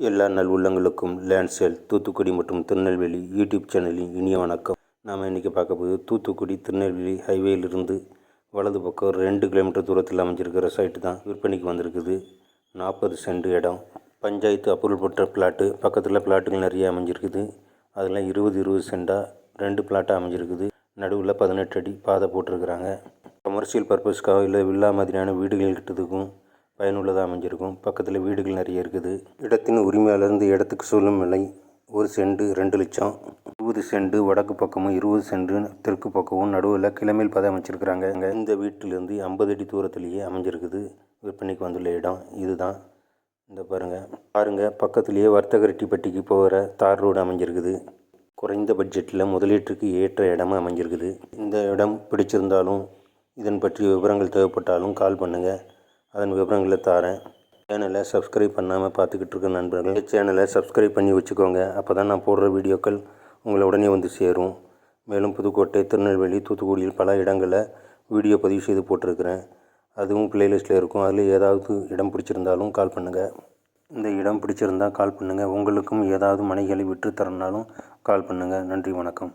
எல்லா நல்வுள்ளங்களுக்கும் land sale Thoothukudi மற்றும் Tirunelveli YouTube சேனலின் இனிய வணக்கம். நாம் இன்றைக்கி பார்க்க போது தூத்துக்குடி திருநெல்வேலி ஹைவேலிருந்து வலது பக்கம் 2 கிலோமீட்டர் தூரத்தில் அமைஞ்சிருக்கிற சைட்டு தான் விற்பனைக்கு வந்திருக்குது. 40 சென்ட் இடம், பஞ்சாயத்து அப்ரூவல் பெற்ற பிளாட்டு. பக்கத்தில் பிளாட்டுகள் நிறைய அமைஞ்சிருக்குது. அதெல்லாம் 20 சென்டாக 2 பிளாட்டாக அமைஞ்சிருக்குது. நடுவில் 18 அடி பாதை போட்டிருக்கிறாங்க. கமர்ஷியல் பர்பஸ்க்காக இல்லை வில்லா மாதிரியான வீடுகள் கிட்டதுக்கும் பயனுள்ளதாக அமைஞ்சிருக்கும். பக்கத்தில் வீடுகள் நிறைய இருக்குது. இடத்தின் உரிமையாளர்ந்து இடத்துக்கு சொல்லும் விலை 1 சென்ட் 2 லட்சம். 20 சென்ட் வடக்கு பக்கமும் 20 சென்ட் தெற்கு பக்கமும் நடுவில் கிளமேல் பாதை அமைச்சிருக்கிறாங்க. இந்த வீட்டிலேருந்து 50 அடி தூரத்திலேயே அமைஞ்சிருக்குது. விற்பனைக்கு வந்துள்ள இடம் இதுதான். இந்த பாருங்கள் பக்கத்துலேயே வர்த்தகரெட்டிப்பட்டிக்கு போகிற தார் ரோடு அமைஞ்சிருக்குது. குறைந்த பட்ஜெட்டில் முதலீட்டுக்கு ஏற்ற இடமா அமைஞ்சிருக்குது. இந்த இடம் பிடிச்சிருந்தாலும் இதன் பற்றிய விவரங்கள் தேவைப்பட்டாலும் கால் பண்ணுங்கள். அதன் விவரங்களை தாரேன். சேனலை சப்ஸ்கிரைப் பண்ணாமல் பார்த்துக்கிட்டு இருக்க நண்பர்கள் சேனலை சப்ஸ்கிரைப் பண்ணி வச்சுக்கோங்க. அப்போ தான் நான் போடுற வீடியோக்கள் உங்களை உடனே வந்து சேரும். மேலும் புதுக்கோட்டை, திருநெல்வேலி, தூத்துக்குடியில் பல இடங்களில் வீடியோ பதிவு செய்து போட்டிருக்கிறேன். அதுவும் பிளேலிஸ்ட்டில் இருக்கும். அதில் ஏதாவது இடம் பிடிச்சிருந்தாலும் கால் பண்ணுங்கள். இந்த இடம் பிடிச்சிருந்தால் கால் பண்ணுங்கள். உங்களுக்கும் ஏதாவது மனைகளை விற்று தரனாலும் கால் பண்ணுங்கள். நன்றி, வணக்கம்.